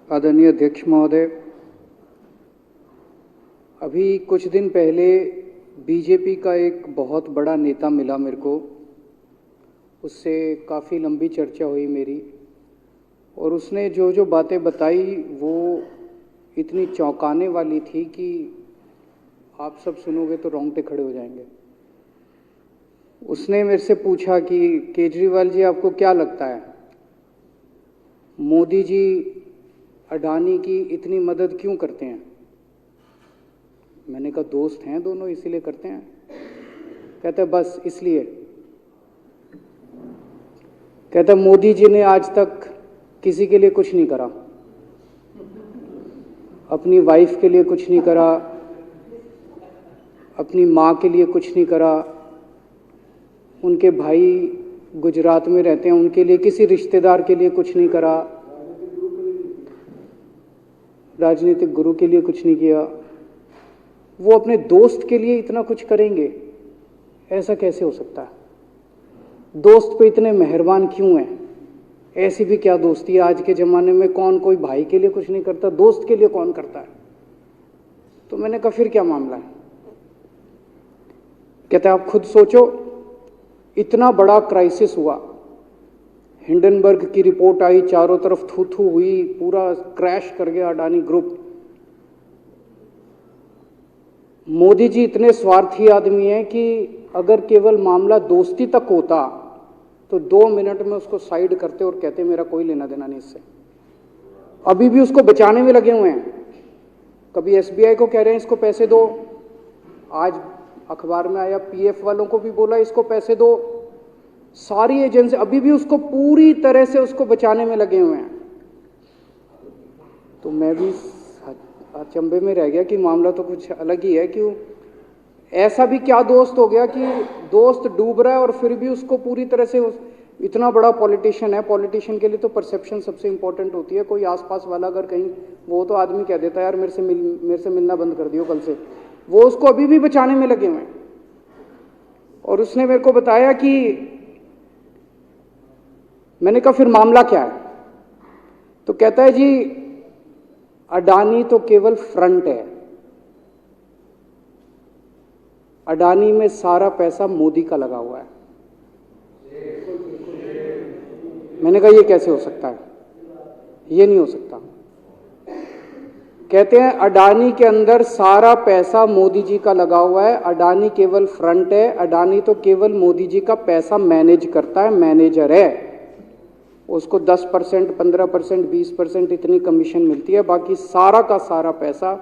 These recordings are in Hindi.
आदरणीय अध्यक्ष महोदय, अभी कुछ दिन पहले बीजेपी का एक बहुत बड़ा नेता मिला मेरे को। उससे काफ़ी लंबी चर्चा हुई मेरी, और उसने जो जो बातें बताई वो इतनी चौंकाने वाली थी कि आप सब सुनोगे तो रोंगटे खड़े हो जाएंगे। उसने मेरे से पूछा कि केजरीवाल जी, आपको क्या लगता है मोदी जी अडानी की इतनी मदद क्यों करते हैं? मैंने कहा दोस्त हैं दोनों, इसीलिए करते हैं। कहता बस इसलिए। कहता मोदी जी ने आज तक किसी के लिए कुछ नहीं करा, अपनी वाइफ के लिए कुछ नहीं करा, अपनी माँ के लिए कुछ नहीं करा, उनके भाई गुजरात में रहते हैं उनके लिए, किसी रिश्तेदार के लिए कुछ नहीं करा, राजनीतिक गुरु के लिए कुछ नहीं किया। वो अपने दोस्त के लिए इतना कुछ करेंगे, ऐसा कैसे हो सकता है? दोस्त पे इतने मेहरबान क्यों हैं? ऐसी भी क्या दोस्ती है? आज के ज़माने में कौन कोई भाई के लिए कुछ नहीं करता, दोस्त के लिए कौन करता है? तो मैंने कहा फिर क्या मामला है? कहते आप खुद सोचो, इतना बड़ा क्राइसिस हुआ, हिंडनबर्ग की रिपोर्ट आई, चारों तरफ थू थू हुई, पूरा क्रैश कर गया अडानी ग्रुप। मोदी जी इतने स्वार्थी आदमी हैं कि अगर केवल मामला दोस्ती तक होता तो 2 मिनट में उसको साइड करते और कहते मेरा कोई लेना देना नहीं इससे। अभी भी उसको बचाने में लगे हुए हैं। कभी एसबीआई को कह रहे हैं इसको पैसे दो, आज अखबार में आया पीएफ वालों को भी बोला इसको पैसे दो। सारी एजेंसी अभी भी उसको पूरी तरह से उसको बचाने में लगे हुए हैं। तो मैं भी अचंभे में रह गया कि मामला तो कुछ अलग ही है। क्यों ऐसा भी क्या दोस्त हो गया कि दोस्त डूब रहा है और फिर भी उसको पूरी तरह से इतना बड़ा पॉलिटिशियन है। पॉलिटिशियन के लिए तो परसेप्शन सबसे इंपॉर्टेंट होती है। कोई आसपास वाला अगर कहीं, वो तो आदमी कह देता है यार मेरे से मिलना बंद कर दियो कल से। वो उसको अभी भी बचाने में लगे हुए हैं। और उसने मेरे को बताया कि, मैंने कहा फिर मामला क्या है? तो कहता है जी अडानी तो केवल फ्रंट है, अडानी में सारा पैसा मोदी का लगा हुआ है। मैंने कहा ये कैसे हो सकता है? ये नहीं हो सकता। कहते हैं अडानी के अंदर सारा पैसा मोदी जी का लगा हुआ है, अडानी केवल फ्रंट है, अडानी तो केवल मोदी जी का पैसा मैनेज करता है, मैनेजर है। उसको 10%, 15%, 20% इतनी कमीशन मिलती है, बाकी सारा का सारा पैसा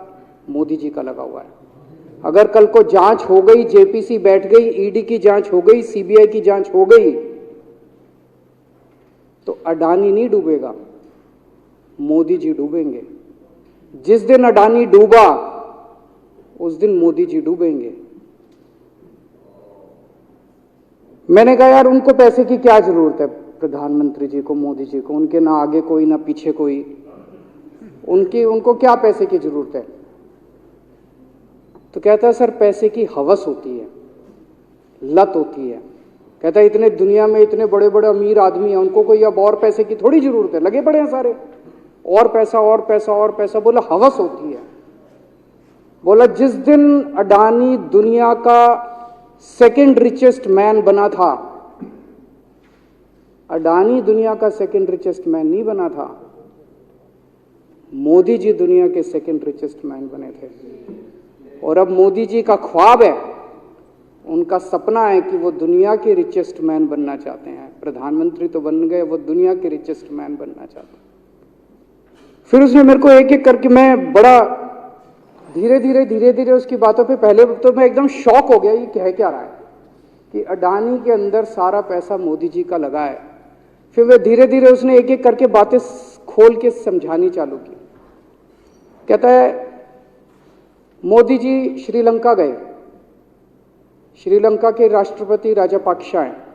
मोदी जी का लगा हुआ है। अगर कल को जांच हो गई, जेपीसी बैठ गई, ईडी की जांच हो गई, सीबीआई की जांच हो गई, तो अडानी नहीं डूबेगा, मोदी जी डूबेंगे। जिस दिन अडानी डूबा उस दिन मोदी जी डूबेंगे। मैंने कहा यार उनको पैसे की क्या जरूरत है? प्रधानमंत्री जी को, मोदी जी को, उनके ना आगे कोई ना पीछे कोई, उनको क्या पैसे की जरूरत है? तो कहता है सर पैसे की हवस होती है, लत होती है। कहता है इतने दुनिया में इतने बड़े बड़े अमीर आदमी हैं, उनको कोई अब और पैसे की थोड़ी जरूरत है, लगे पड़े हैं सारे, और पैसा और पैसा और पैसा। बोला हवस होती है। बोला जिस दिन अडानी दुनिया का सेकंड रिचेस्ट मैन बना था, अडानी दुनिया का सेकंड रिचेस्ट मैन नहीं बना था, मोदी जी दुनिया के सेकंड रिचेस्ट मैन बने थे। और अब मोदी जी का ख्वाब है, उनका सपना है कि वो दुनिया के रिचेस्ट मैन बनना चाहते हैं। प्रधानमंत्री तो बन गए, वो दुनिया के रिचेस्ट मैन बनना चाहते हैं। फिर उसने मेरे को एक एक करके, मैं बड़ा धीरे धीरे उसकी बातों पे, पहले तो मैं एकदम शॉक हो गया ये कह क्या रहा है कि अडानी के अंदर सारा पैसा मोदी जी का लगा है। फिर वे धीरे धीरे उसने एक एक करके बातें खोल के समझानी चालू की। कहता है मोदी जी श्रीलंका गए, श्रीलंका के राष्ट्रपति राजापाक्सा हैं।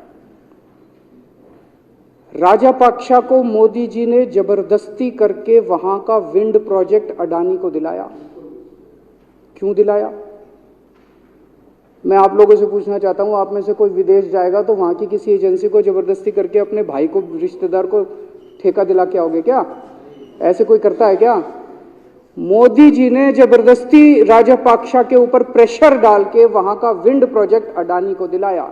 राजापाक्सा को मोदी जी ने जबरदस्ती करके वहां का विंड प्रोजेक्ट अडानी को दिलाया। क्यों दिलाया? मैं आप लोगों से पूछना चाहता हूं, आप में से कोई विदेश जाएगा तो वहां की किसी एजेंसी को जबरदस्ती करके अपने भाई को, रिश्तेदार को ठेका दिला के आओगे क्या? ऐसे कोई करता है क्या? मोदी जी ने जबरदस्ती राजपाक्षा के ऊपर प्रेशर डाल के वहां का विंड प्रोजेक्ट अडानी को दिलाया।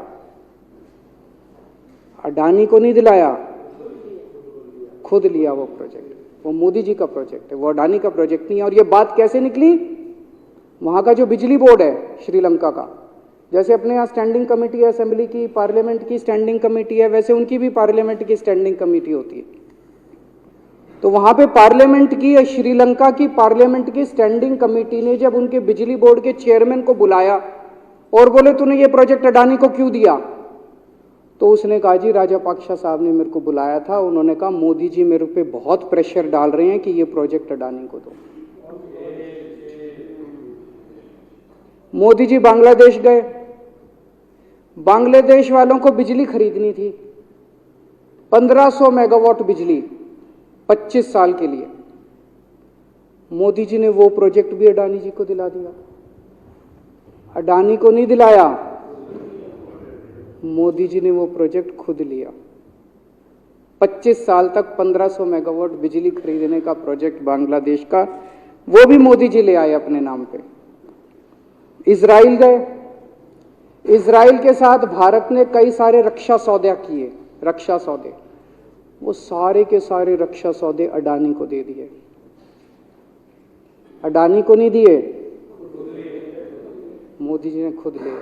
अडानी को नहीं दिलाया, खुद लिया वो प्रोजेक्ट। वो मोदी जी का प्रोजेक्ट है, वो अडानी का प्रोजेक्ट नहीं है। और ये बात कैसे निकली? वहां का जो बिजली बोर्ड है श्रीलंका का, जैसे अपने यहाँ स्टैंडिंग कमेटी है असेंबली की, पार्लियामेंट की स्टैंडिंग कमेटी है, वैसे उनकी भी पार्लियामेंट की स्टैंडिंग कमेटी होती है। तो वहां पे पार्लियामेंट की, श्रीलंका की पार्लियामेंट की स्टैंडिंग कमेटी ने जब उनके बिजली बोर्ड के चेयरमैन को बुलाया और बोले तूने ये प्रोजेक्ट अडानी को क्यों दिया, तो उसने कहा जी राजापाक्सा साहब ने मेरे को बुलाया था, उन्होंने कहा मोदी जी मेरे पे बहुत प्रेशर डाल रहे हैं कि ये प्रोजेक्ट अडानी को दो। मोदी जी बांग्लादेश गए, बांग्लादेश वालों को बिजली खरीदनी थी, 1500 मेगावाट बिजली 25 साल के लिए। मोदी जी ने वो प्रोजेक्ट भी अडानी जी को दिला दिया। अडानी को नहीं दिलाया, मोदी जी ने वो प्रोजेक्ट खुद लिया। 25 साल तक 1500 मेगावाट बिजली खरीदने का प्रोजेक्ट बांग्लादेश का, वो भी मोदी जी ले आए अपने नाम पे। इजराइल गए, इजराइल के साथ भारत ने कई सारे रक्षा सौदे किए, रक्षा सौदे, वो सारे के सारे रक्षा सौदे अडानी को दे दिए। अडानी को नहीं दिए, मोदी जी ने खुद लिए।